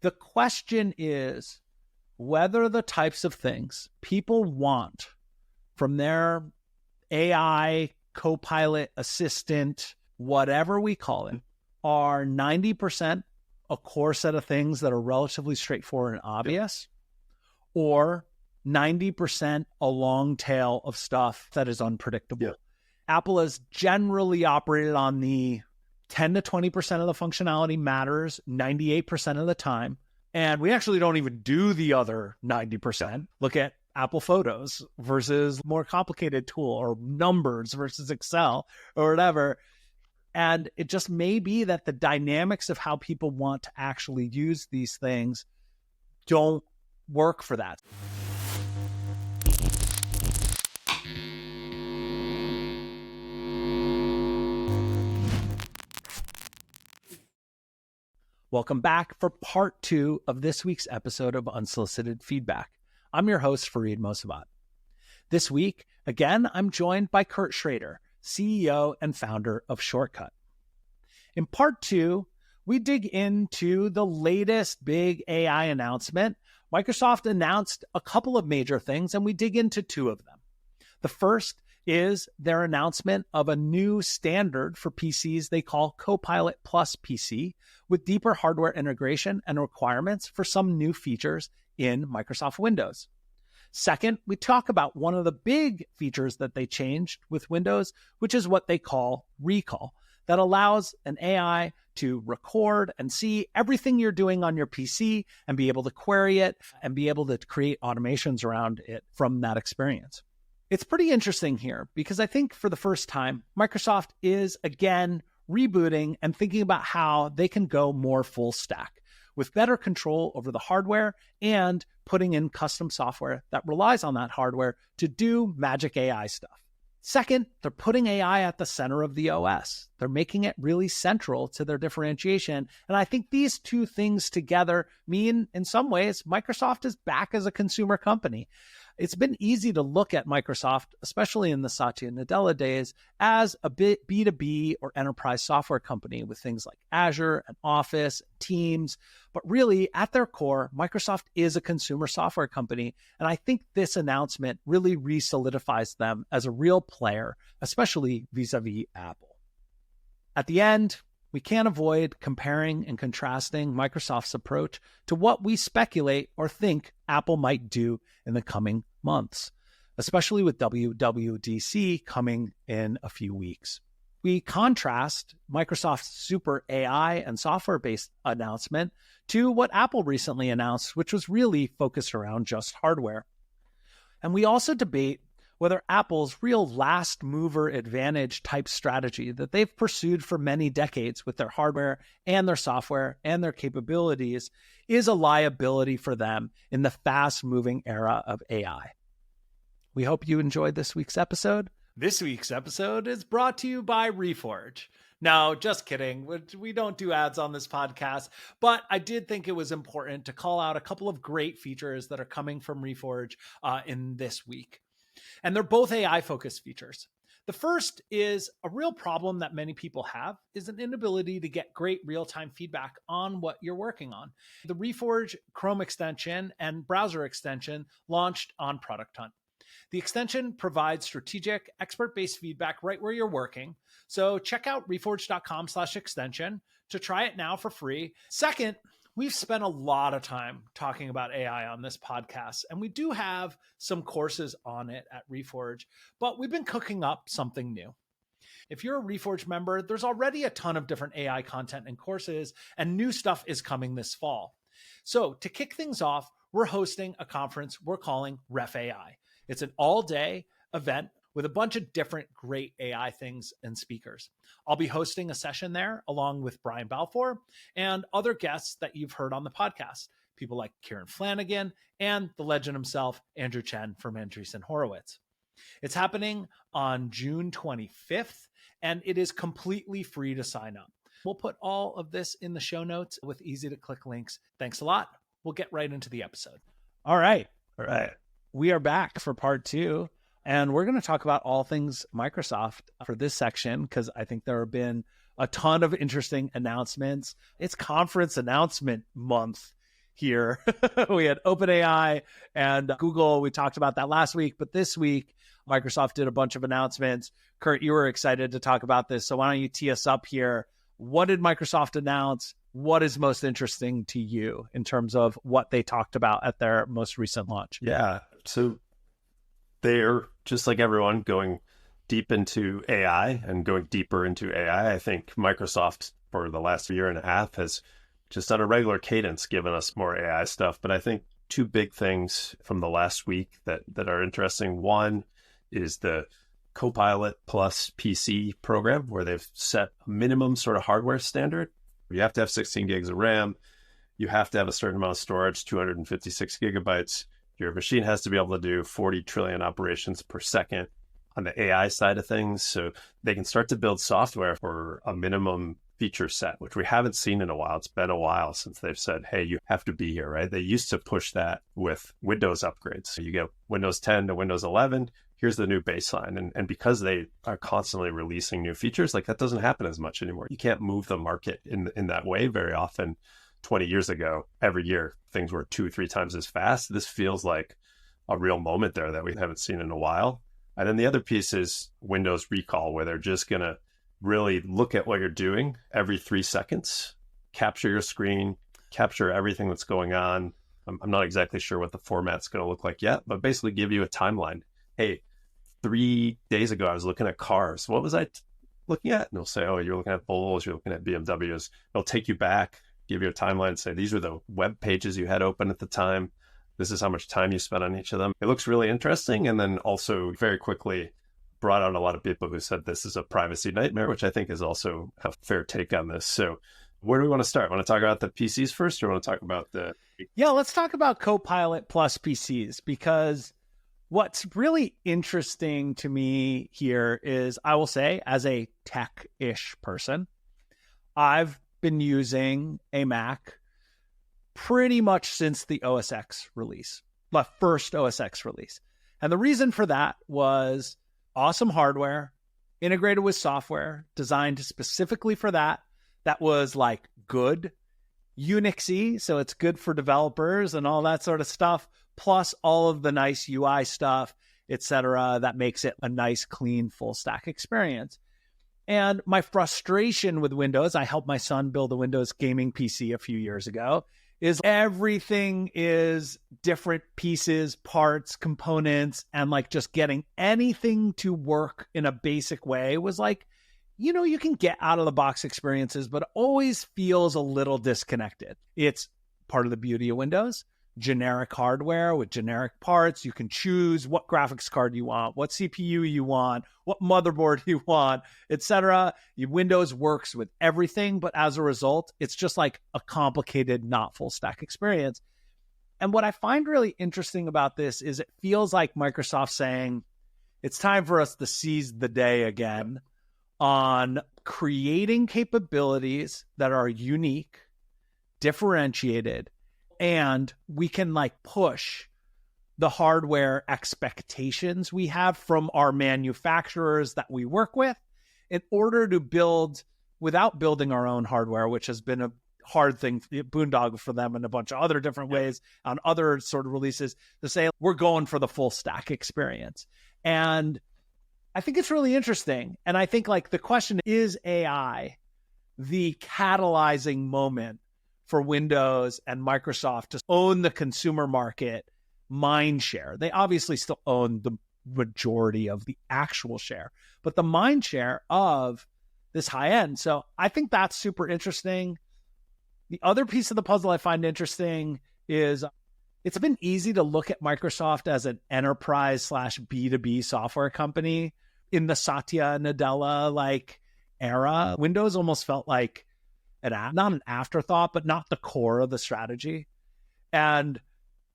The question is whether the types of things people want from their AI, Copilot, assistant, whatever we call it, are 90% a core set of things that are relatively straightforward and obvious, or 90% a long tail of stuff that is unpredictable. Yeah. Apple has generally operated on the 10 to 20% of the functionality matters 98% of the time. And we actually don't even do the other 90%. Look at Apple Photos versus more complicated tool, or Numbers versus Excel or whatever. And it just may be that the dynamics of how people want to actually use these things don't work for that. Welcome back for part 2 of this week's episode of Unsolicited Feedback. I'm your host, Fareed Mosavat. This week, again, I'm joined by Kurt Schrader, CEO and founder of Shortcut. In part 2, we dig into the latest big AI announcement. Microsoft announced a couple of major things, and we dig into 2 of them. The first is their announcement of a new standard for PCs they call Copilot PC, with deeper hardware integration and requirements for some new features in Microsoft Windows. Second, we talk about one of the big features that they changed with Windows, which is what they call Recall, that allows an AI to record and see everything you're doing on your PC and be able to query it and be able to create automations around it from that experience. It's pretty interesting here because I think for the first time, Microsoft is again rebooting and thinking about how they can go more full stack with better control over the hardware and putting in custom software that relies on that hardware to do magic AI stuff. Second, they're putting AI at the center of the OS. They're making it really central to their differentiation. And I think these 2 things together mean, in some ways, Microsoft is back as a consumer company. It's been easy to look at Microsoft, especially in the Satya Nadella days, as a B2B or enterprise software company with things like Azure and Office, Teams. But really, at their core, Microsoft is a consumer software company. And I think this announcement really re-solidifies them as a real player, especially vis-a-vis Apple. At the end, we can't avoid comparing and contrasting Microsoft's approach to what we speculate or think Apple might do in the coming months, especially with WWDC coming in a few weeks. We contrast Microsoft's super AI and software-based announcement to what Apple recently announced, which was really focused around just hardware. And we also debate whether Apple's real last mover advantage type strategy that they've pursued for many decades with their hardware and their software and their capabilities is a liability for them in the fast moving era of AI. We hope you enjoyed this week's episode. This week's episode is brought to you by Reforge. No, just kidding. We don't do ads on this podcast, but I did think it was important to call out a couple of great features that are coming from Reforge in this week. And they're both AI-focused features. The first is a real problem that many people have is an inability to get great real-time feedback on what you're working on. The Reforge Chrome extension and browser extension launched on Product Hunt. The extension provides strategic, expert-based feedback right where you're working. So check out reforge.com/extension to try it now for free. Second, we've spent a lot of time talking about AI on this podcast, and we do have some courses on it at Reforge, but we've been cooking up something new. If you're a Reforge member, there's already a ton of different AI content and courses, and new stuff is coming this fall. So to kick things off, we're hosting a conference we're calling Ref AI. It's an all-day event with a bunch of different great AI things and speakers. I'll be hosting a session there along with Brian Balfour and other guests that you've heard on the podcast, people like Kieran Flanagan and the legend himself, Andrew Chen from Andreessen Horowitz. It's happening on June 25th, and it is completely free to sign up. We'll put all of this in the show notes with easy-to-click links. Thanks a lot. We'll get right into the episode. All right. We are back for part 2. And we're going to talk about all things Microsoft for this section because I think there have been a ton of interesting announcements. It's conference announcement month here. We had OpenAI and Google. We talked about that last week, but this week, Microsoft did a bunch of announcements. Kurt, you were excited to talk about this. So why don't you tee us up here? What did Microsoft announce? What is most interesting to you in terms of what they talked about at their most recent launch? Yeah. So they're, just like everyone, going deep into AI and going deeper into AI. I think Microsoft, for the last year and a half, has just on a regular cadence given us more AI stuff. But I think two big things from the last week that are interesting. One is the Copilot PC program, where they've set a minimum sort of hardware standard. You have to have 16 gigs of RAM. You have to have a certain amount of storage, 256 gigabytes. Your machine has to be able to do 40 trillion operations per second on the AI side of things. So they can start to build software for a minimum feature set, which we haven't seen in a while. It's been a while since they've said, hey, you have to be here, right? They used to push that with Windows upgrades. So you get Windows 10 to Windows 11. Here's the new baseline. And because they are constantly releasing new features, like that doesn't happen as much anymore. You can't move the market in that way very often. 20 years ago, every year, things were 2-3 times as fast. This feels like a real moment there that we haven't seen in a while. And then the other piece is Windows Recall, where they're just going to really look at what you're doing every 3 seconds, capture your screen, capture everything that's going on. I'm not exactly sure what the format's going to look like yet, but basically give you a timeline. Hey, 3 days ago, I was looking at cars. What was I looking at? And they'll say, oh, you're looking at Volvos, you're looking at BMWs. It'll take you back, give you a timeline, and say, these are the web pages you had open at the time. This is how much time you spent on each of them. It looks really interesting. And then also very quickly brought out a lot of people who said this is a privacy nightmare, which I think is also a fair take on this. So where do we want to start? Want to talk about the PCs first, or want to talk about the... Yeah, let's talk about Copilot plus PCs, because what's really interesting to me here is, I will say, as a tech-ish person, I've been using a Mac pretty much since the OS X release, the first OS X release. And the reason for that was awesome hardware, integrated with software, designed specifically for that. That was like good, Unixy, so it's good for developers and all that sort of stuff, plus all of the nice UI stuff, etc., that makes it a nice, clean, full stack experience. And my frustration with Windows, I helped my son build a Windows gaming PC a few years ago, is everything is different pieces, parts, components, and like just getting anything to work in a basic way was like, you know, you can get out of the box experiences, but it always feels a little disconnected. It's part of the beauty of Windows. Generic hardware with generic parts. You can choose what graphics card you want, what CPU you want, what motherboard you want, etc. Windows works with everything, but as a result, it's just like a complicated, not full stack experience. And what I find really interesting about this is it feels like Microsoft saying it's time for us to seize the day again on creating capabilities that are unique, differentiated, and we can like push the hardware expectations we have from our manufacturers that we work with in order to build without building our own hardware, which has been a hard thing, boondoggle for them in a bunch of other different ways on other sort of releases, to say we're going for the full stack experience. And I think it's really interesting. And I think like the question is AI the catalyzing moment for Windows and Microsoft to own the consumer market mind share? They obviously still own the majority of the actual share, but the mind share of this high end. So I think that's super interesting. The other piece of the puzzle I find interesting is it's been easy to look at Microsoft as an enterprise / B2B software company in the Satya Nadella like era. Windows almost felt like not an afterthought, but not the core of the strategy. And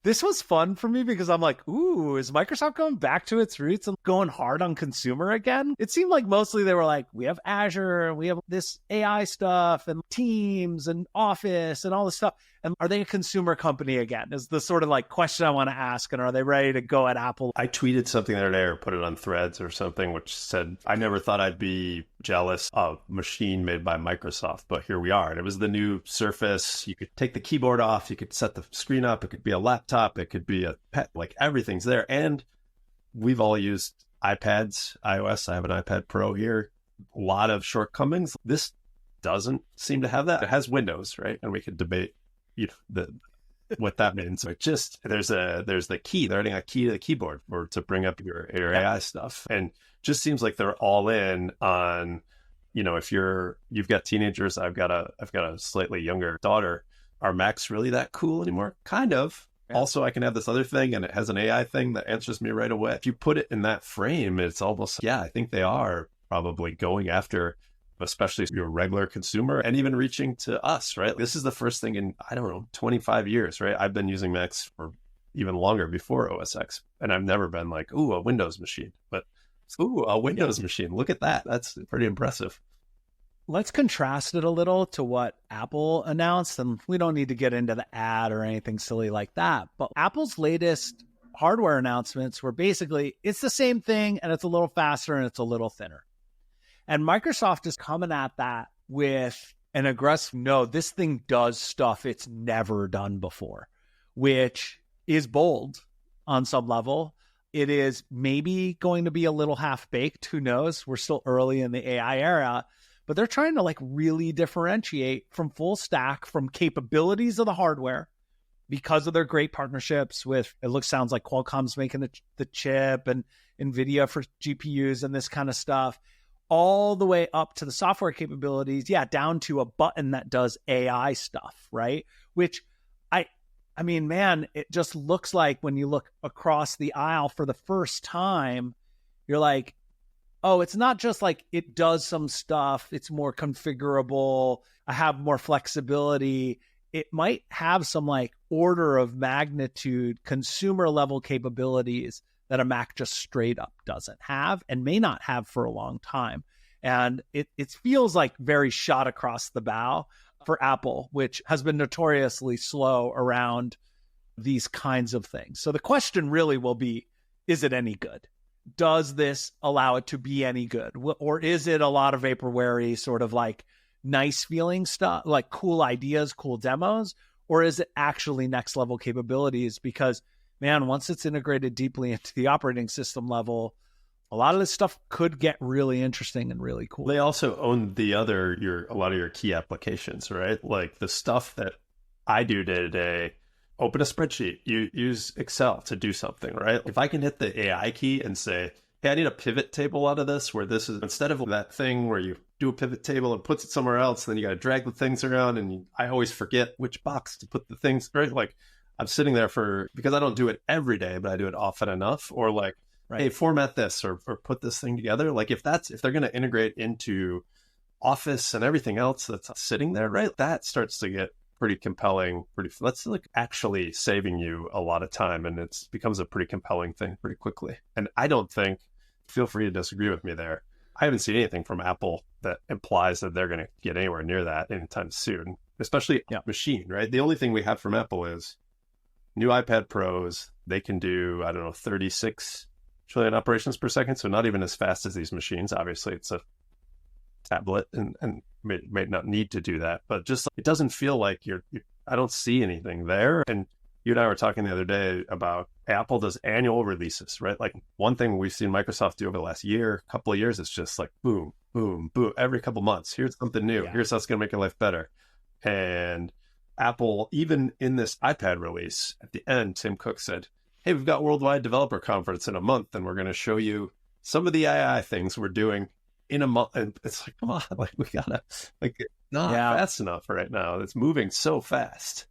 this was fun for me because I'm like, ooh, is Microsoft going back to its roots and going hard on consumer again? It seemed like mostly they were like, we have Azure, we have this AI stuff and Teams and Office and all this stuff. And are they a consumer company again? Is the sort of like question I want to ask. And are they ready to go at Apple? I tweeted something the other day or put it on Threads or something, which said, I never thought I'd be jealous of a machine made by Microsoft, but here we are. And it was the new Surface. You could take the keyboard off. You could set the screen up. It could be a laptop. It could be a pet. Like everything's there. And we've all used iPads, iOS. I have an iPad Pro here. A lot of shortcomings. This doesn't seem to have that. It has Windows, right? And we could debate what that means. So it just there's the key. They're adding a key to the keyboard to bring up your AI stuff, and just seems like they're all in on, if you've got teenagers. I've got a slightly younger daughter. Are Macs really that cool anymore? Kind of. Yeah. Also, I can have this other thing, and it has an AI thing that answers me right away. If you put it in that frame, it's almost I think they are probably going after, especially your regular consumer, and even reaching to us, right? This is the first thing in, 25 years, right? I've been using Macs for even longer before OS X, and I've never been like, ooh, a Windows machine. But, ooh, a Windows machine. Look at that. That's pretty impressive. Let's contrast it a little to what Apple announced, and we don't need to get into the ad or anything silly like that. But Apple's latest hardware announcements were basically, it's the same thing, and it's a little faster, and it's a little thinner. And Microsoft is coming at that with an aggressive, no, this thing does stuff it's never done before, which is bold on some level. It is maybe going to be a little half-baked. Who knows? We're still early in the AI era, but they're trying to like really differentiate from full stack, from capabilities of the hardware, because of their great partnerships with, sounds like Qualcomm's making the chip and NVIDIA for GPUs and this kind of stuff, all the way up to the software capabilities, down to a button that does AI stuff, right? Which I mean, man, it just looks like when you look across the aisle for the first time, you're like, oh, it's not just like it does some stuff, it's more configurable, I have more flexibility. It might have some like order of magnitude consumer level capabilities that a Mac just straight up doesn't have and may not have for a long time. And it feels like very shot across the bow for Apple, which has been notoriously slow around these kinds of things. So the question really will be, is it any good? Does this allow it to be any good? Or is it a lot of vaporware-y, sort of like nice feeling stuff, like cool ideas, cool demos? Or is it actually next level capabilities? Because man, once it's integrated deeply into the operating system level, a lot of this stuff could get really interesting and really cool. They also own a lot of your key applications, right? Like the stuff that I do day to day, open a spreadsheet, you use Excel to do something, right? If I can hit the AI key and say, hey, I need a pivot table out of this, where this is, instead of that thing where you do a pivot table and puts it somewhere else, and then you got to drag the things around, and I always forget which box to put the things, right? Like I'm sitting there because I don't do it every day, but I do it often enough, or like, right, hey, format this or put this thing together. Like if they're going to integrate into Office and everything else that's sitting there, right? That starts to get pretty compelling. That's like actually saving you a lot of time, and it becomes a pretty compelling thing pretty quickly. And I don't think, feel free to disagree with me there, I haven't seen anything from Apple that implies that they're going to get anywhere near that anytime soon, especially machine, right? The only thing we have from Apple is new iPad Pros. They can do, 36 trillion operations per second. So not even as fast as these machines. Obviously, it's a tablet and may not need to do that. But just, it doesn't feel like I don't see anything there. And you and I were talking the other day about Apple does annual releases, right? Like one thing we've seen Microsoft do over the last couple of years, is just like boom, boom, boom. Every couple months, here's something new. Yeah. Here's how it's going to make your life better. And Apple, even in this iPad release, at the end, Tim Cook said, hey, we've got Worldwide Developer Conference in a month, and we're going to show you some of the AI things we're doing in a month. And it's like, come on, like we gotta, like, not fast enough right now. It's moving so fast.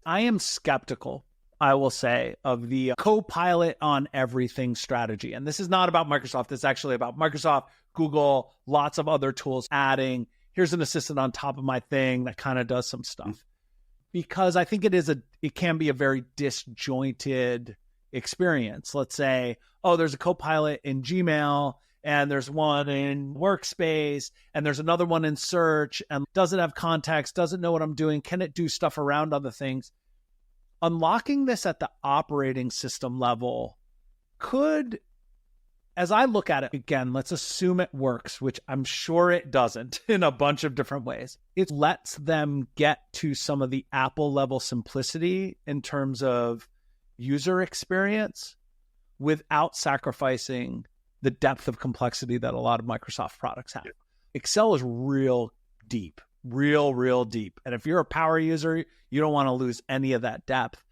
I am skeptical, I will say, of the Copilot on everything strategy. And this is not about Microsoft. It's actually about Microsoft, Google, lots of other tools adding, here's an assistant on top of my thing that kind of does some stuff. Because I think it can be a very disjointed experience. Let's say, oh, there's a Copilot in Gmail and there's one in workspace, and there's another one in search, and doesn't have context, doesn't know what I'm doing. Can it do stuff around other things? Unlocking this at the operating system level could, as I look at it, again, let's assume it works, which I'm sure it doesn't in a bunch of different ways. It lets them get to some of the Apple level simplicity in terms of user experience without sacrificing the depth of complexity that a lot of Microsoft products have. Excel is real deep, real deep. And if you're a power user, you don't want to lose any of that depth.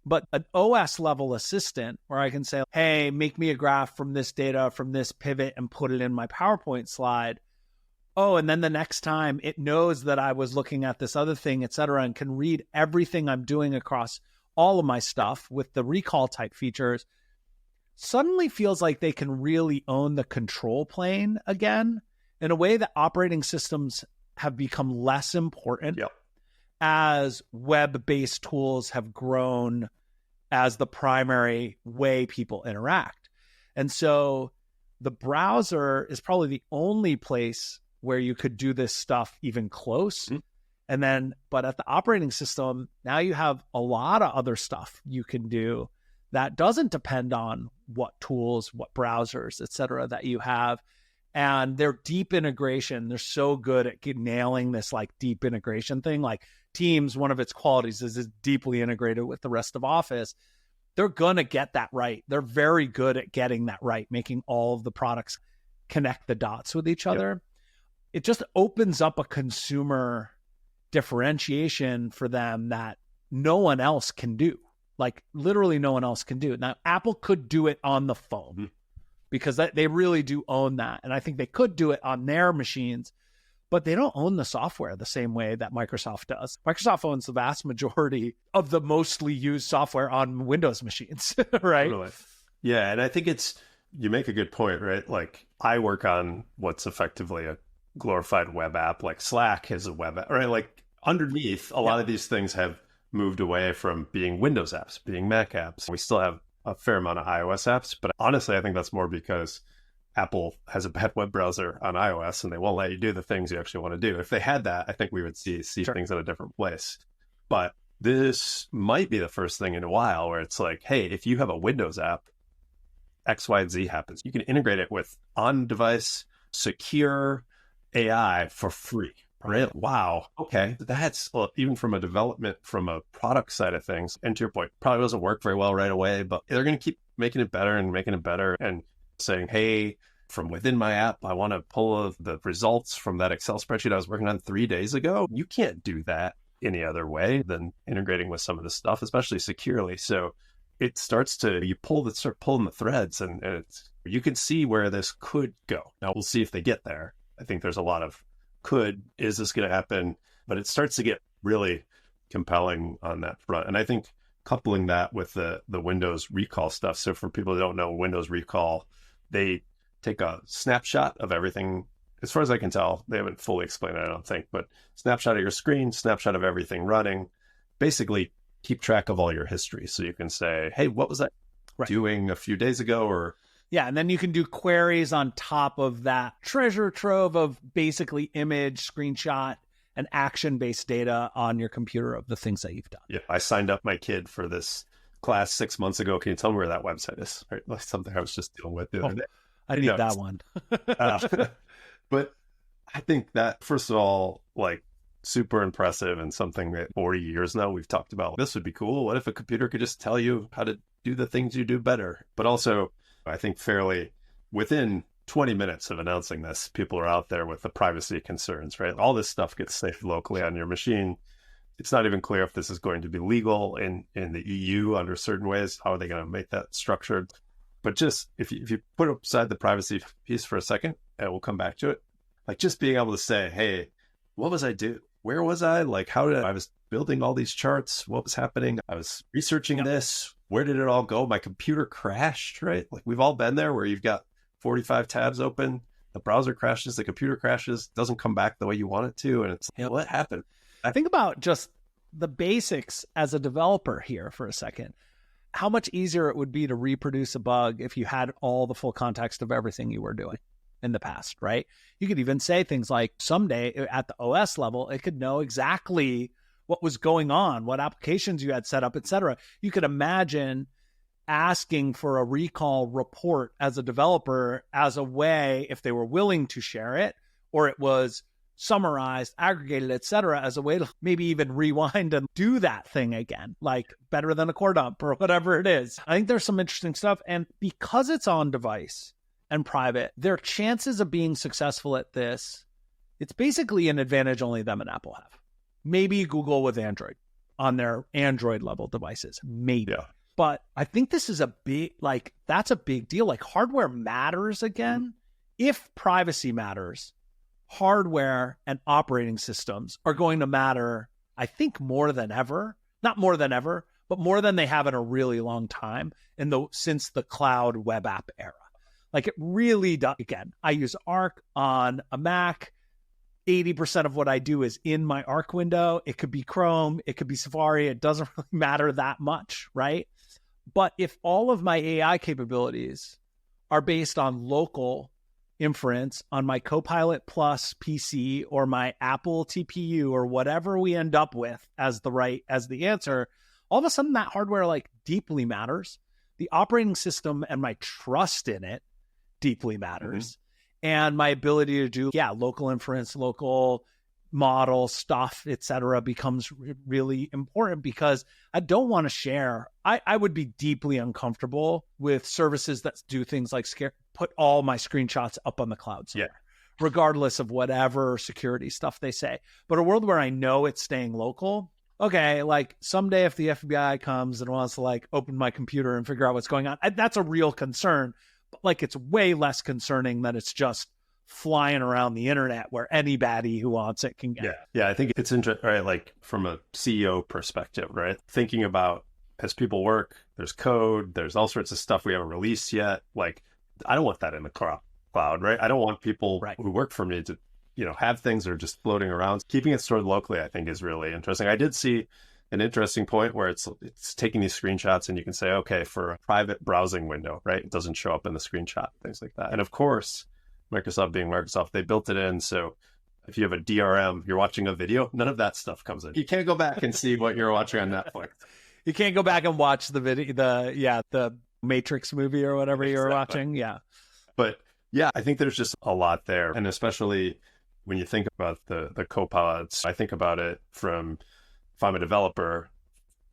But an OS level assistant where I can say, hey, make me a graph from this data, from this pivot, and put it in my PowerPoint slide. Oh, and then the next time it knows that I was looking at this other thing, et cetera, and can read everything I'm doing across all of my stuff with the recall type features, suddenly feels like they can really own the control plane again in a way that operating systems have become less important. Yep. As web-based tools have grown as the primary way people interact. And so the browser is probably the only place where you could do this stuff even close. Mm-hmm. And then, but at the operating system, now you have a lot of other stuff you can do that doesn't depend on what tools, what browsers, et cetera, that you have. And their deep integration, they're so good at nailing this like deep integration thing. Like Teams, one of its qualities is it's deeply integrated with the rest of Office. They're going to get that right. They're very good at getting that right, making all of the products connect the dots with each other. Yep. It just opens up a consumer differentiation for them that no one else can do. Like literally no one else can do it. Now, Apple could do it on the phone because they really do own that. And I think they could do it on their machines, but they don't own the software the same way that Microsoft does. Microsoft owns the vast majority of the mostly used software on Windows machines, right? Totally. Yeah, and I think you make a good point, right? Like I work on what's effectively a glorified web app, like Slack is a web app, right? Like underneath, a lot of these things have moved away from being Windows apps, being Mac apps. We still have a fair amount of iOS apps, but honestly, I think that's more because Apple has a bad web browser on iOS and they won't let you do the things you actually want to do. If they had that, I think we would see Sure. things in a different place. But this might be the first thing in a while where it's like, hey, if you have a Windows app, X, Y, and Z happens. You can integrate it with on-device, secure AI for free. Right? Wow. Okay. That's even from a development, from a product side of things. And to your point, probably doesn't work very well right away, but they're going to keep making it better and making it better and saying, hey, from within my app, I want to pull the results from that Excel spreadsheet I was working on 3 days ago. You can't do that any other way than integrating with some of this stuff, especially securely. So it starts to, start pulling the threads and you can see where this could go. Now we'll see if they get there. I think there's a lot of is this going to happen? But it starts to get really compelling on that front. And I think coupling that with the Windows recall stuff. So for people who don't know Windows recall, they take a snapshot of everything. As far as I can tell, they haven't fully explained it, I don't think, but snapshot of your screen, snapshot of everything running, basically keep track of all your history. So you can say, hey, what was I doing a few days ago? Or yeah, and then you can do queries on top of that treasure trove of basically image, screenshot, and action-based data on your computer of the things that you've done. Yeah, I signed up my kid for this class 6 months ago. Can you tell me where that website is? Right, that's something I was just dealing with the other day. I need that one. But I think that, first of all, like super impressive and something that 40 years now we've talked about. This would be cool. What if a computer could just tell you how to do the things you do better? But also, I think fairly within 20 minutes of announcing this, people are out there with the privacy concerns, right? All this stuff gets saved locally on your machine. It's not even clear if this is going to be legal in the EU under certain ways. How are they going to make that structured? But just if you put aside the privacy piece for a second, and we'll come back to it, like just being able to say, hey, what was I doing? Where was I? Like, I was building all these charts. What was happening? I was researching this. Where did it all go? My computer crashed, right? Like we've all been there where you've got 45 tabs open, the browser crashes, the computer crashes, doesn't come back the way you want it to. And it's, what happened? I think about just the basics as a developer here for a second. how much easier it would be to reproduce a bug if you had all the full context of everything you were doing in the past, right? You could even say things like someday at the OS level, it could know exactly what was going on, what applications you had set up, et cetera. You could imagine asking for a recall report as a developer as a way, if they were willing to share it, or it was summarized, aggregated, et cetera, as a way to maybe even rewind and do that thing again, like better than a core dump or whatever it is. I think there's some interesting stuff. And because it's on device and private, their chances of being successful at this, it's basically an advantage only them and Apple have. Maybe Google with Android on their Android level devices, maybe. Yeah. But I think this is a big, like, that's a big deal. Like, hardware matters again. Mm-hmm. If privacy matters, hardware and operating systems are going to matter, I think, more than ever. Not more than ever, but more than they have in a really long time since the cloud web app era. Like, it really does. Again, I use Arc on a Mac. 80% of what I do is in my Arc window. It could be Chrome. It could be Safari. It doesn't really matter that much, right? But if all of my AI capabilities are based on local inference on my Copilot Plus PC or my Apple TPU or whatever we end up with as the answer, all of a sudden that hardware like deeply matters. The operating system and my trust in it deeply matters. Mm-hmm. And my ability to do, local inference, local model stuff, et cetera, becomes really important because I don't want to share. I would be deeply uncomfortable with services that do things like put all my screenshots up on the cloud somewhere, regardless of whatever security stuff they say. But a world where I know it's staying local, okay, like someday if the FBI comes and wants to like open my computer and figure out what's going on, that's a real concern. But like, it's way less concerning than it's just flying around the internet where anybody who wants it can get it. Yeah, I think it's interesting, right? Like from a CEO perspective, right? Thinking about as people work, there's code, there's all sorts of stuff we haven't released yet. Like, I don't want that in the cloud, right? I don't want people who work for me to, have things that are just floating around. Keeping it stored locally, I think, is really interesting. I did see an interesting point where it's taking these screenshots and you can say, okay, for a private browsing window, right? It doesn't show up in the screenshot, things like that. And of course, Microsoft being Microsoft, they built it in. So if you have a DRM, you're watching a video, none of that stuff comes in. You can't go back and see what you're watching on Netflix. You can't go back and watch the video, the Matrix movie or whatever you were watching. Yeah. But yeah, I think there's just a lot there. And especially when you think about the copilots, I think about it from, if I'm a developer,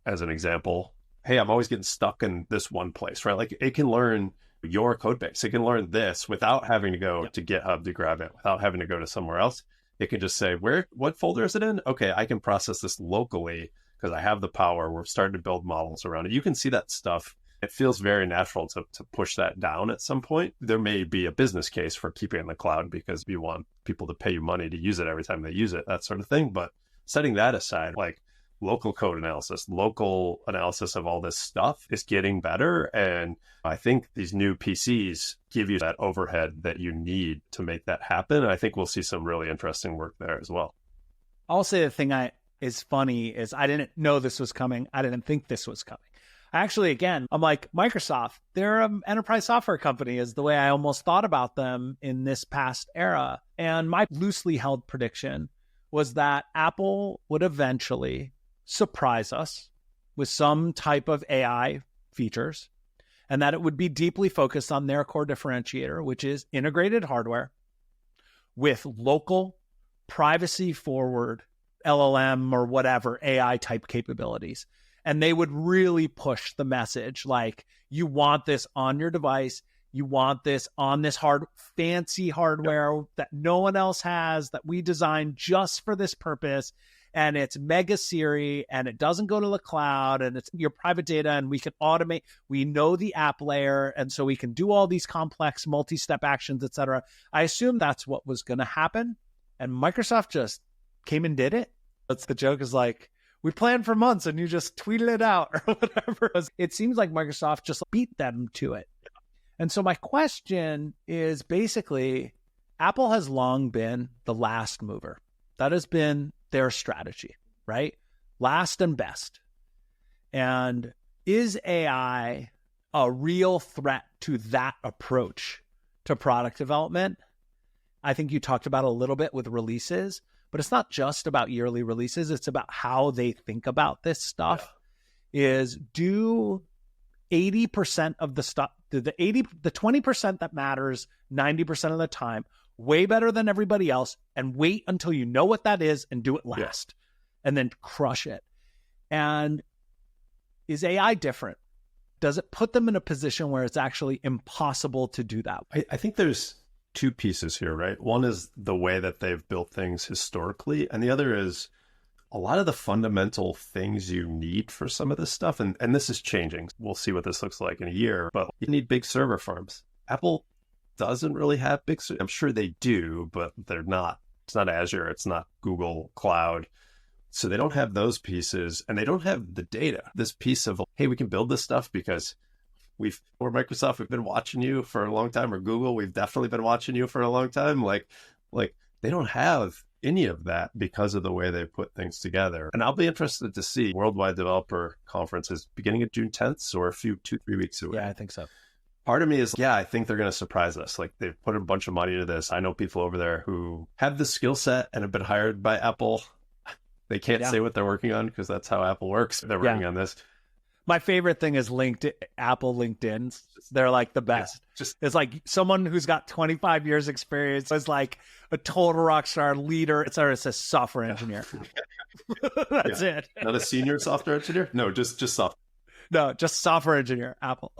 as an example, hey, I'm always getting stuck in this one place, right? Like it can learn your code base. It can learn this without having to go to GitHub to grab it, without having to go to somewhere else. It can just say, what folder is it in? Okay, I can process this locally because I have the power. We're starting to build models around it. You can see that stuff. It feels very natural to push that down at some point. There may be a business case for keeping it in the cloud because you want people to pay you money to use it every time they use it, that sort of thing. But setting that aside, like local code analysis, local analysis of all this stuff is getting better. And I think these new PCs give you that overhead that you need to make that happen. And I think we'll see some really interesting work there as well. I'll say the thing is funny is I didn't know this was coming. I didn't think this was coming. Actually, again, I'm like, Microsoft, they're an enterprise software company is the way I almost thought about them in this past era. And my loosely held prediction was that Apple would eventually surprise us with some type of AI features and that it would be deeply focused on their core differentiator, which is integrated hardware with local privacy forward LLM or whatever AI type capabilities. And they would really push the message like, you want this on your device. You want this on this fancy hardware that no one else has, that we designed just for this purpose. And it's mega Siri and it doesn't go to the cloud and it's your private data and we can automate. We know the app layer. And so we can do all these complex multi-step actions, et cetera. I assume that's what was going to happen. And Microsoft just came and did it. That's the joke is like, we planned for months and you just tweeted it out or whatever. It seems like Microsoft just beat them to it. And so my question is basically, Apple has long been the last mover. That has been their strategy, right? Last and best. And Is AI a real threat to that approach to product development? I think you talked about a little bit with releases, but it's not just about yearly releases. It's about how they think about this stuff. Is do 80% of the stuff, the 20% that matters 90% of the time, way better than everybody else, and wait until you know what that is and do it last, and then crush it. And is AI different? Does it put them in a position where it's actually impossible to do that? I think there's two pieces here, right? One is the way that they've built things historically, and the other is a lot of the fundamental things you need for some of this stuff. And this is changing. We'll see what this looks like in a year, but you need big server farms. Apple doesn't really have big, I'm sure they do, but they're not. It's not Azure. It's not Google Cloud. So they don't have those pieces, and they don't have the data. This piece of, hey, we can build this stuff because we're Microsoft, we've been watching you for a long time, or Google, we've definitely been watching you for a long time. Like they don't have any of that because of the way they put things together. And I'll be interested to see Worldwide Developer Conference is beginning of June 10th, or 2-3 weeks away. Yeah, I think so. Part of me is, I think they're going to surprise us. Like they've put a bunch of money into this. I know people over there who have the skill set and have been hired by Apple. They can't say what they're working on because that's how Apple works. They're working on this. My favorite thing is Apple LinkedIn. They're like the best. It's like someone who's got 25 years experience is like a total rock star leader. It says software engineer. That's it. Not a senior software engineer? No, just software. No, just software engineer, Apple.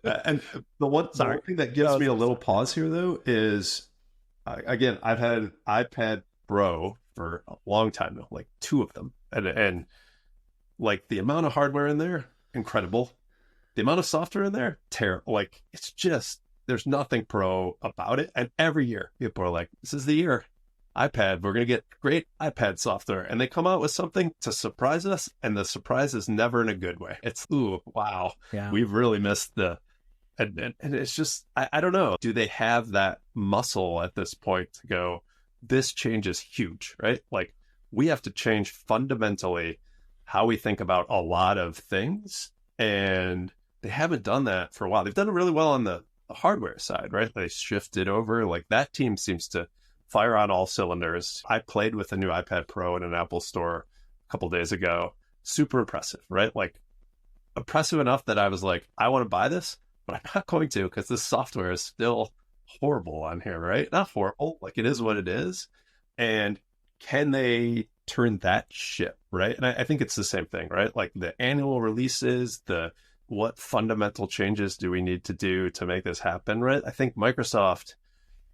And the one thing that gives me a little pause here, though, is, again, I've had iPad Pro for a long time now, like 2 of them. And like the amount of hardware in there, incredible. The amount of software in there, terrible. Like it's just, there's nothing pro about it. And every year people are like, this is the year. iPad, we're going to get great iPad software. And they come out with something to surprise us. And the surprise is never in a good way. It's, ooh, wow. Yeah. We've really missed and it's just, I don't know. Do they have that muscle at this point to go, this change is huge, right? Like we have to change fundamentally how we think about a lot of things. And they haven't done that for a while. They've done it really well on the hardware side, right? They shifted over. Like that team seems to fire on all cylinders. I played with a new iPad Pro in an Apple store a couple days ago. Super impressive, right? Like impressive enough that I was like, I want to buy this, but I'm not going to because this software is still horrible on here, right? Not horrible, like it is what it is. And can they turn that ship, right? And I think it's the same thing, right? Like the annual releases, what fundamental changes do we need to do to make this happen, right? I think Microsoft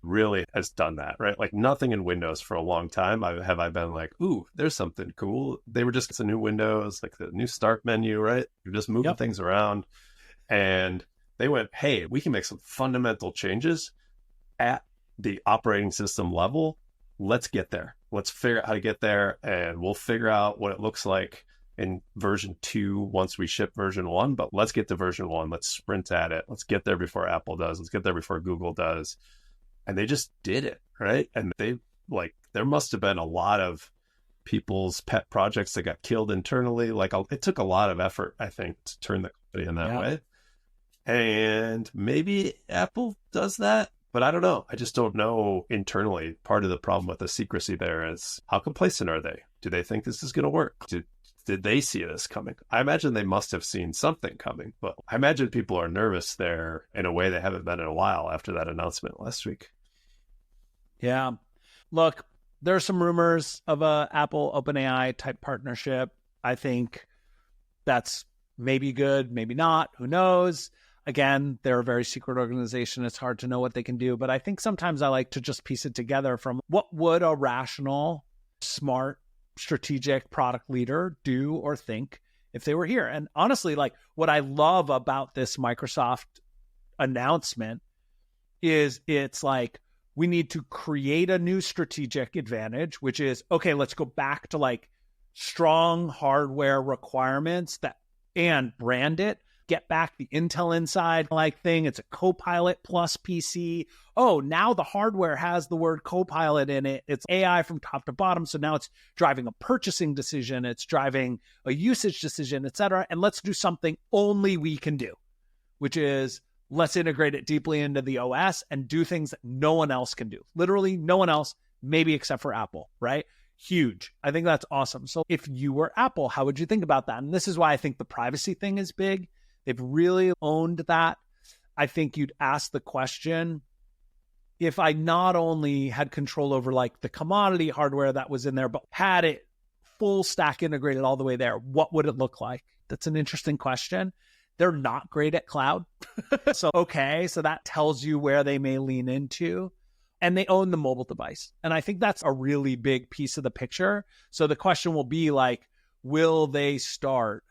really has done that, right? Like nothing in Windows for a long time. I've been like, ooh, there's something cool. They were just the new Windows, like the new start menu, right? You're just moving things around. And they went, hey, we can make some fundamental changes at the operating system level. Let's get there. Let's figure out how to get there, and we'll figure out what it looks like in version 2 once we ship version 1. But let's get to version 1. Let's sprint at it. Let's get there before Apple does. Let's get there before Google does. And they just did it, right? And there must have been a lot of people's pet projects that got killed internally. Like it took a lot of effort, I think, to turn the company in that way. And maybe Apple does that. But I don't know. I just don't know internally. Part of the problem with the secrecy there is how complacent are they? Do they think this is going to work? Did they see this coming? I imagine they must have seen something coming, but I imagine people are nervous there in a way they haven't been in a while after that announcement last week. Yeah. Look, there's some rumors of a Apple OpenAI type partnership. I think that's maybe good, maybe not. Who knows? Again, they're a very secret organization. It's hard to know what they can do. But I think sometimes I like to just piece it together from what would a rational, smart, strategic product leader do or think if they were here. And honestly, like what I love about this Microsoft announcement is it's like we need to create a new strategic advantage, which is, okay, let's go back to like strong hardware requirements and brand it. get back the Intel Inside like thing. It's a Copilot Plus PC. Oh, now the hardware has the word Copilot in it. It's AI from top to bottom. So now it's driving a purchasing decision. It's driving a usage decision, et cetera. And let's do something only we can do, which is let's integrate it deeply into the OS and do things that no one else can do. Literally no one else, maybe except for Apple, right? Huge. I think that's awesome. So if you were Apple, how would you think about that? And this is why I think the privacy thing is big. They've really owned that. I think you'd ask the question, if I not only had control over like the commodity hardware that was in there, but had it full stack integrated all the way there, what would it look like? That's an interesting question. They're not great at cloud. So that tells you where they may lean into. And they own the mobile device. And I think that's a really big piece of the picture. So the question will be like, will they start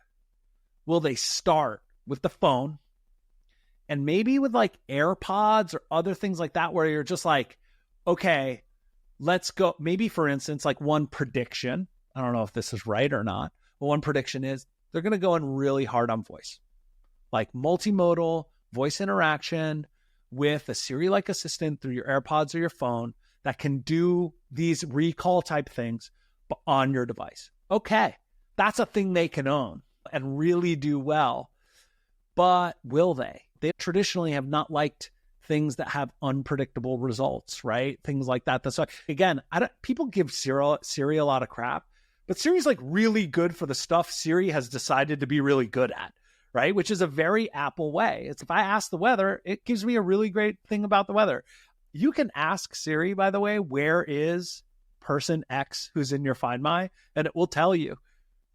with the phone and maybe with like AirPods or other things like that, where you're just like, okay, let's go. Maybe for instance, like one prediction, I don't know if this is right or not, but one prediction is they're going to go in really hard on voice, like multimodal voice interaction with a Siri-like assistant through your AirPods or your phone that can do these recall type things on your device. Okay, that's a thing they can own and really do well. But will they? They traditionally have not liked things that have unpredictable results, right? Things like that. That's why, again, people give Siri a lot of crap, but Siri's like really good for the stuff Siri has decided to be really good at. Right? Which is a very Apple way. It's if I ask the weather, it gives me a really great thing about the weather. You can ask Siri, by the way, where is person X who's in your Find My? And it will tell you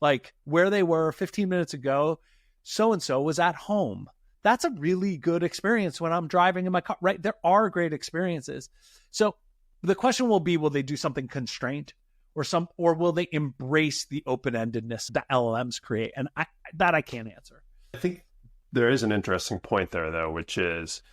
like where they were 15 minutes ago. So-and-so was at home. That's a really good experience when I'm driving in my car, right? There are great experiences. So the question will be, will they do something constrained or will they embrace the open-endedness that LLMs create? And I can't answer. I think there is an interesting point there, though, which is,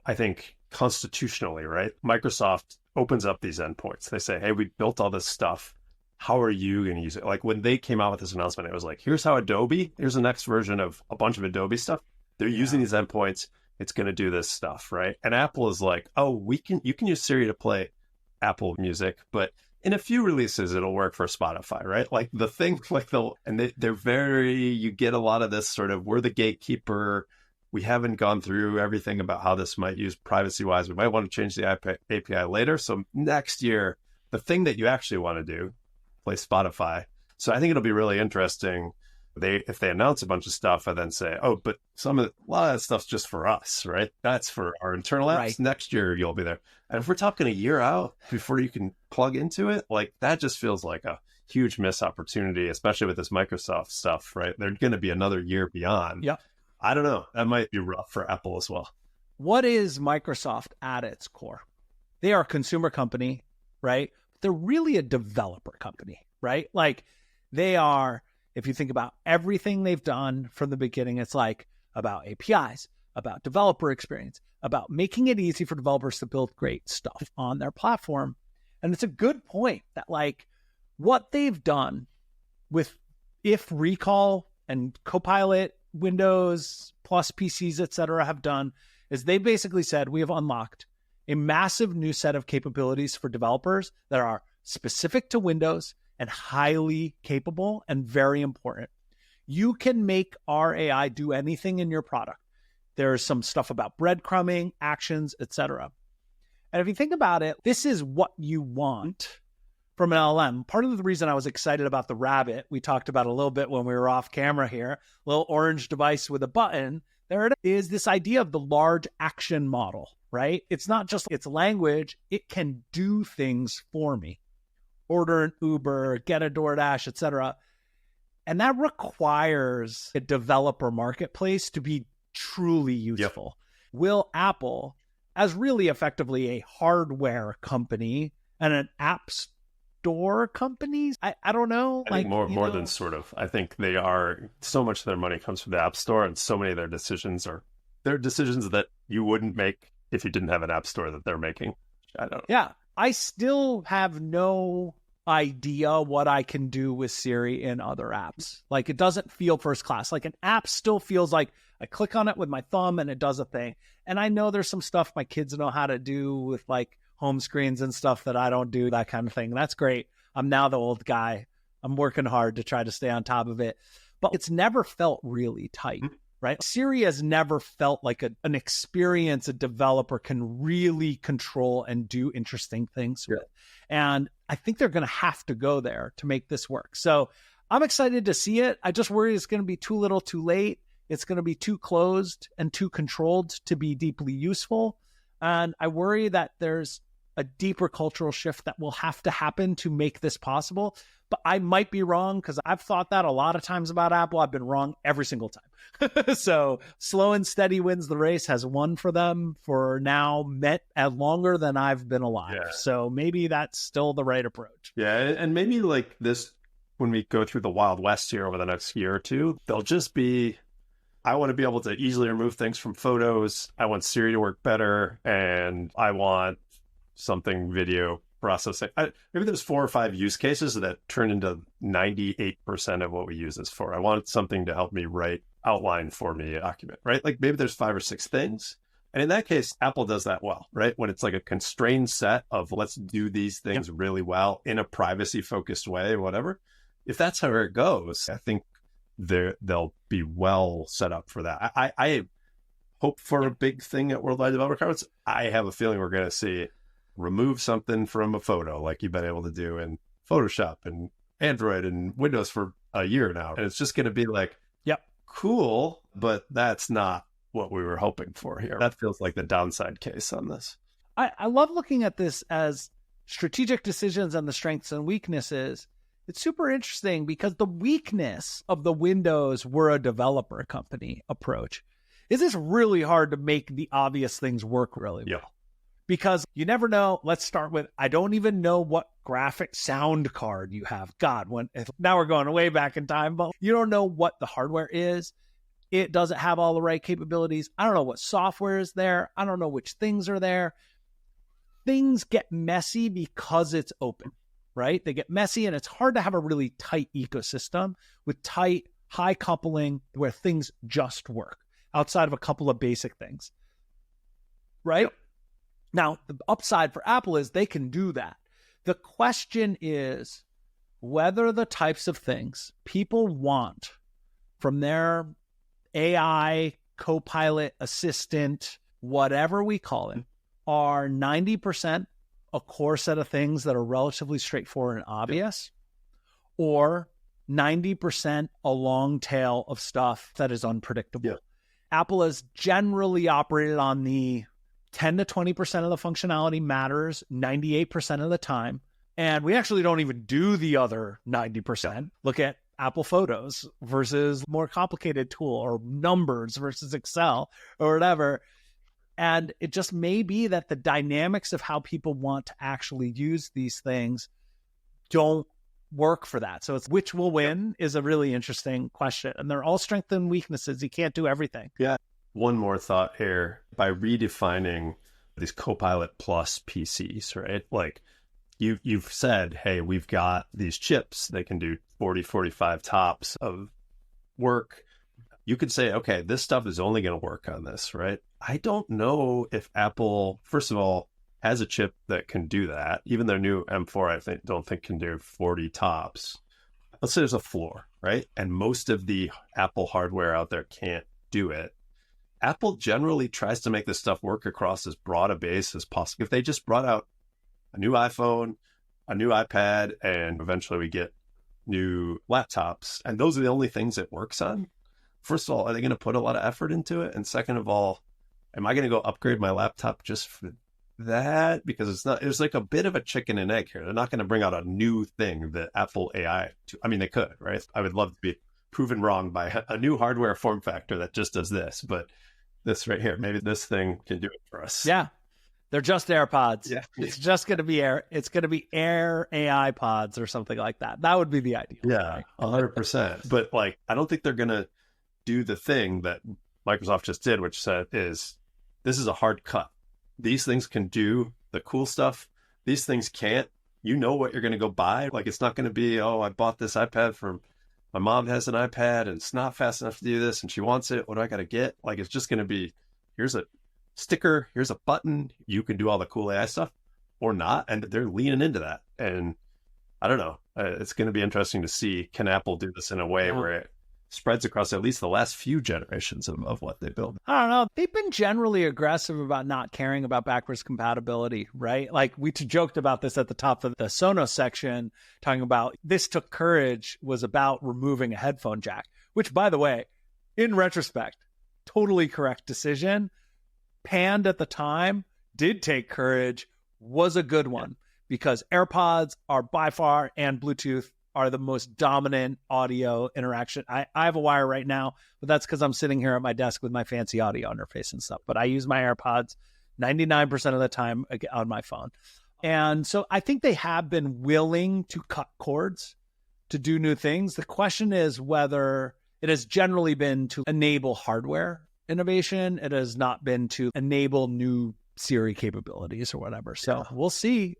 I think, constitutionally, right? Microsoft opens up these endpoints. They say, hey, we built all this stuff. How are you going to use it? Like when they came out with this announcement, it was like, here's the next version of a bunch of Adobe stuff. They're using these endpoints. It's going to do this stuff, right? And Apple is like, oh, you can use Siri to play Apple Music, but in a few releases, it'll work for Spotify, right? Like the thing, you get a lot of this sort of, we're the gatekeeper. We haven't gone through everything about how this might use privacy-wise. We might want to change the API later. So next year, the thing that you actually want to do, play Spotify. So I think it'll be really interesting. If they announce a bunch of stuff and then say, oh, but a lot of that stuff's just for us, right? That's for our internal apps. Right. Next year, you'll be there. And if we're talking a year out before you can plug into it, like that just feels like a huge missed opportunity, especially with this Microsoft stuff, right? They're going to be another year beyond. Yeah. I don't know. That might be rough for Apple as well. What is Microsoft at its core? They are a consumer company, right? They're really a developer company, right? Like they are, if you think about everything they've done from the beginning, it's like about APIs, about developer experience, about making it easy for developers to build great stuff on their platform. And it's a good point that like what they've done with if Recall and Copilot, Windows plus PCs, et cetera, have done is they basically said, we have unlocked a massive new set of capabilities for developers that are specific to Windows and highly capable and very important. You can make our AI do anything in your product. There's some stuff about breadcrumbing, actions, etc. And if you think about it, this is what you want from an LLM. Part of the reason I was excited about the Rabbit, we talked about a little bit when we were off camera here, little orange device with a button. There it is, this idea of the large action model, right? It's not just its language, it can do things for me. Order an Uber, get a DoorDash, etc. And that requires a developer marketplace to be truly useful. Yep. Will Apple, as really effectively a hardware company and an app store company, I don't know. I think more than sort of. I think they are, so much of their money comes from the App Store, and so many of their decisions are, they're decisions that you wouldn't make if you didn't have an App Store that they're making. I don't know. Yeah. I still have no idea what I can do with Siri in other apps. Like, it doesn't feel first class. Like, an app still feels like I click on it with my thumb and it does a thing. And I know there's some stuff my kids know how to do with like home screens and stuff that I don't do, that kind of thing. That's great. I'm now the old guy. I'm working hard to try to stay on top of it. But it's never felt really tight, right? Siri has never felt like an experience a developer can really control and do interesting things with. And I think they're going to have to go there to make this work. So I'm excited to see it. I just worry it's going to be too little too late. It's going to be too closed and too controlled to be deeply useful. And I worry that there's a deeper cultural shift that will have to happen to make this possible. But I might be wrong, because I've thought that a lot of times about Apple. I've been wrong every single time. So slow and steady wins the race has won for them for now, met at longer than I've been alive. Yeah. So maybe that's still the right approach. Yeah. And maybe like this, when we go through the Wild West here over the next year or two, they'll just be, I want to be able to easily remove things from photos. I want Siri to work better. And I want something video processing. Maybe there's 4 or 5 use cases that turn into 98% of what we use this for. I want something to help me outline for me a document, right? Like maybe there's 5 or 6 things. And in that case, Apple does that well, right? When it's like a constrained set of let's do these things really well in a privacy focused way or whatever. If that's how it goes, I think they'll be well set up for that. I hope for a big thing at Worldwide Developer Conference. I have a feeling we're going to see remove something from a photo like you've been able to do in Photoshop and Android and Windows for a year now. And it's just going to be like, cool, but that's not what we were hoping for here. That feels like the downside case on this. I love looking at this as strategic decisions and the strengths and weaknesses. It's super interesting because the weakness of the Windows we're a developer company approach is it's really hard to make the obvious things work really well. Because you never know. Let's start with, I don't even know what graphic sound card you have. God, now we're going way back in time, but you don't know what the hardware is. It doesn't have all the right capabilities. I don't know what software is there. I don't know which things are there. Things get messy because it's open, right? They get messy, and it's hard to have a really tight ecosystem with tight, high coupling where things just work outside of a couple of basic things, right? Yep. Now, the upside for Apple is they can do that. The question is whether the types of things people want from their AI, Copilot, assistant, whatever we call it, are 90% a core set of things that are relatively straightforward and obvious, or 90% a long tail of stuff that is unpredictable. Yeah. Apple has generally operated on the 10 to 20% of the functionality matters 98% of the time. And we actually don't even do the other 90%. Look at Apple Photos versus more complicated tool, or Numbers versus Excel or whatever. And it just may be that the dynamics of how people want to actually use these things don't work for that. So it's which will win is a really interesting question. And they're all strengths and weaknesses. You can't do everything. Yeah. One more thought here. By redefining these Copilot Plus PCs, right? Like you've said, hey, we've got these chips. They can do 40, 45 tops of work. You could say, okay, this stuff is only going to work on this, right? I don't know if Apple, first of all, has a chip that can do that. Even their new M4, I don't think can do 40 tops. Let's say there's a floor, right? And most of the Apple hardware out there can't do it. Apple generally tries to make this stuff work across as broad a base as possible. If they just brought out a new iPhone, a new iPad, and eventually we get new laptops, and those are the only things it works on, first of all, are they going to put a lot of effort into it? And second of all, am I going to go upgrade my laptop just for that? Because it's like a bit of a chicken and egg here. They're not going to bring out a new thing that Apple AI, they could, right? I would love to be proven wrong by a new hardware form factor that just does this, but this right here, maybe this thing can do it for us. Yeah. They're just AirPods. Yeah. It's just going to be It's going to be Air AI pods or something like that. That would be the ideal. Yeah, 100%. But I don't think they're going to do the thing that Microsoft just did, which this is a hard cut. These things can do the cool stuff. These things can't. you know what you're going to go buy. Like, it's not going to be, oh, I bought this iPad from my mom has an iPad and it's not fast enough to do this and she wants it. What do I got to get? Like, it's just going to be, here's a sticker, here's a button. You can do all the cool AI stuff or not. And they're leaning into that. And I don't know. It's going to be interesting to see, can Apple do this in a way where it spreads across at least the last few generations of what they build. I don't know. They've been generally aggressive about not caring about backwards compatibility, right? Like we joked about this at the top of the Sonos section, talking about this took courage was about removing a headphone jack, which, by the way, in retrospect, totally correct decision. Panned at the time, did take courage, was a good one because AirPods are by far, and Bluetooth are the most dominant audio interaction. I have a wire right now, but that's because I'm sitting here at my desk with my fancy audio interface and stuff. But I use my AirPods 99% of the time on my phone. And so I think they have been willing to cut cords to do new things. The question is whether it has generally been to enable hardware innovation. It has not been to enable new Siri capabilities or whatever. So we'll see.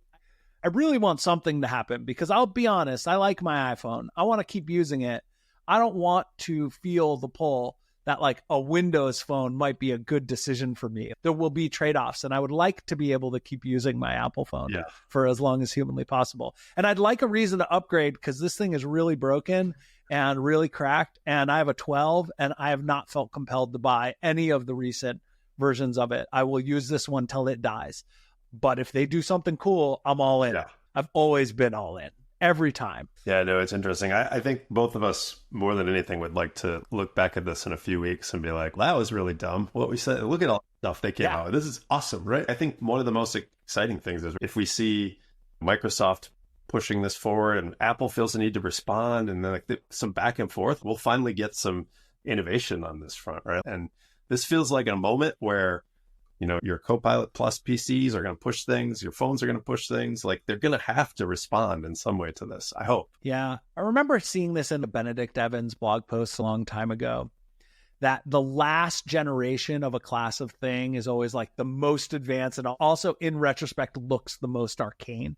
I really want something to happen because I'll be honest, I like my iPhone. I want to keep using it. I don't want to feel the pull that like a Windows phone might be a good decision for me. There will be trade-offs, and I would like to be able to keep using my Apple phone for as long as humanly possible. And I'd like a reason to upgrade because this thing is really broken and really cracked, and I have a 12, and I have not felt compelled to buy any of the recent versions of it. I will use this one till it dies. But if they do something cool, I'm all in. Yeah. I've always been all in, every time. Yeah, no, it's interesting. I think both of us, more than anything, would like to look back at this in a few weeks and be like, that was really dumb. What we said, look at all the stuff they came out with. This is awesome, right? I think one of the most exciting things is if we see Microsoft pushing this forward and Apple feels the need to respond and then like some back and forth, we'll finally get some innovation on this front, right? And this feels like a moment where your Copilot Plus PCs are going to push things. Your phones are going to push things. Like they're going to have to respond in some way to this, I hope. Yeah. I remember seeing this in the Benedict Evans blog post a long time ago, that the last generation of a class of thing is always like the most advanced and also in retrospect looks the most arcane.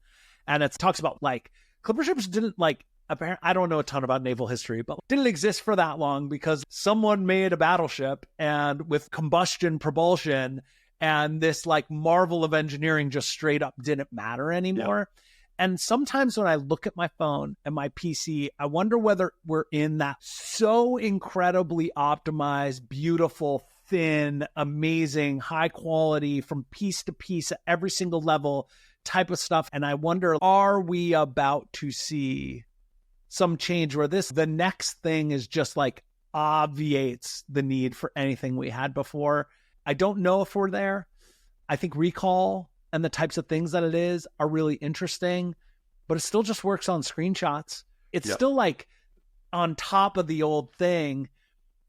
And it talks about like clipper ships didn't like, apparently, I don't know a ton about naval history, but didn't exist for that long because someone made a battleship and with combustion propulsion. And this like marvel of engineering just straight up didn't matter anymore. Yeah. And sometimes when I look at my phone and my PC, I wonder whether we're in that so incredibly optimized, beautiful, thin, amazing, high quality from piece to piece at every single level type of stuff. And I wonder, are we about to see some change where the next thing is just like obviates the need for anything we had before? I don't know if we're there. I think recall and the types of things that it is are really interesting, but it still just works on screenshots. It's still like on top of the old thing.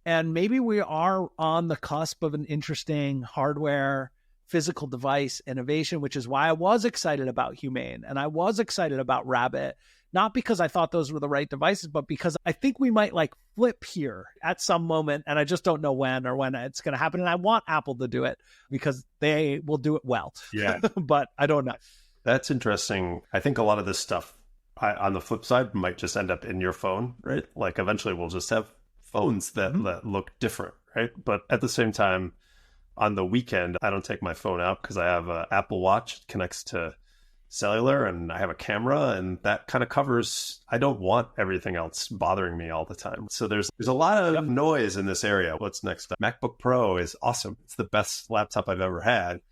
And maybe we are on the cusp of an interesting hardware, physical device innovation, which is why I was excited about Humane and I was excited about Rabbit. Not because I thought those were the right devices, but because I think we might like flip here at some moment. And I just don't know when it's going to happen. And I want Apple to do it because they will do it well. Yeah. But I don't know. That's interesting. I think a lot of this stuff on the flip side might just end up in your phone, right? Like eventually we'll just have phones that look different, right? But at the same time, on the weekend, I don't take my phone out because I have an Apple Watch. It connects to cellular and I have a camera and that kind of covers, I don't want everything else bothering me all the time. So there's a lot of noise in this area. What's next? MacBook Pro is awesome. It's the best laptop I've ever had.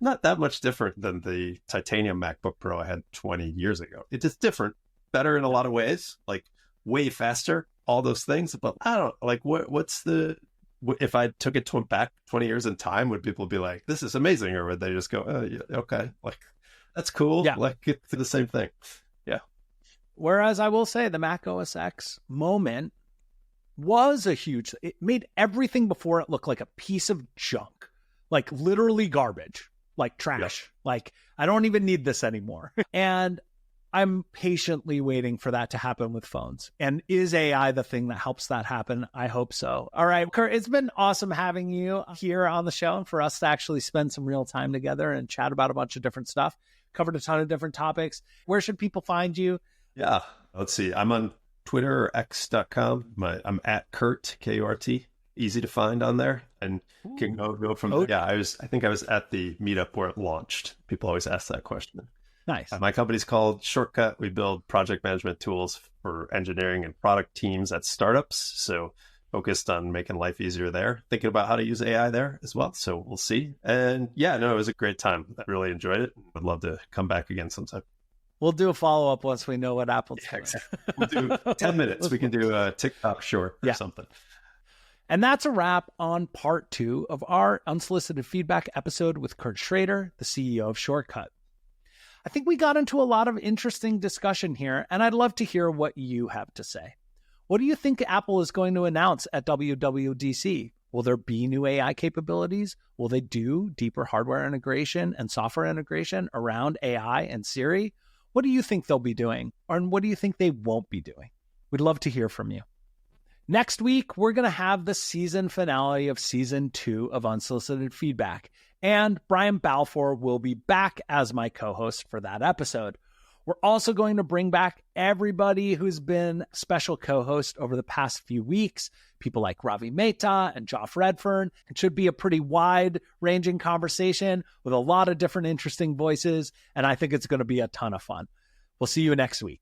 Not that much different than the titanium MacBook Pro I had 20 years ago. It's just different, better in a lot of ways, like way faster, all those things. But I don't like if I took it back 20 years in time, would people be like, this is amazing? Or would they just go, oh, yeah, okay, like, that's cool. Yeah. Like it's the same thing. Yeah. Whereas I will say the Mac OS X moment was it made everything before it look like a piece of junk, like literally garbage, like trash. Yeah. Like I don't even need this anymore. And I'm patiently waiting for that to happen with phones. And is AI the thing that helps that happen? I hope so. All right, Kurt, it's been awesome having you here on the show and for us to actually spend some real time together and chat about a bunch of different stuff. Covered a ton of different topics. Where should people find you? Yeah, let's see. I'm on Twitter or X.com. I'm at Kurt, K-U-R-T. Easy to find on there, and can go from there. Yeah, I think I was at the meetup where it launched. People always ask that question. Nice. My company's called Shortcut. We build project management tools for engineering and product teams at startups. So focused on making life easier there, thinking about how to use AI there as well. So we'll see. And yeah, no, it was a great time. I really enjoyed it. Would love to come back again sometime. We'll do a follow-up once we know what Apple's doing. Exactly. We'll do 10 minutes. We can do a TikTok short or something. And that's a wrap on part 2 of our Unsolicited Feedback episode with Kurt Schrader, the CEO of Shortcut. I think we got into a lot of interesting discussion here, and I'd love to hear what you have to say. What do you think Apple is going to announce at WWDC? Will there be new AI capabilities? Will they do deeper hardware integration and software integration around AI and Siri? What do you think they'll be doing? Or what do you think they won't be doing? We'd love to hear from you. Next week, we're going to have the season finale of season 2 of Unsolicited Feedback, and Brian Balfour will be back as my co-host for that episode. We're also going to bring back everybody who's been special co-host over the past few weeks, people like Ravi Mehta and Joff Redfern. It should be a pretty wide-ranging conversation with a lot of different interesting voices, and I think it's going to be a ton of fun. We'll see you next week.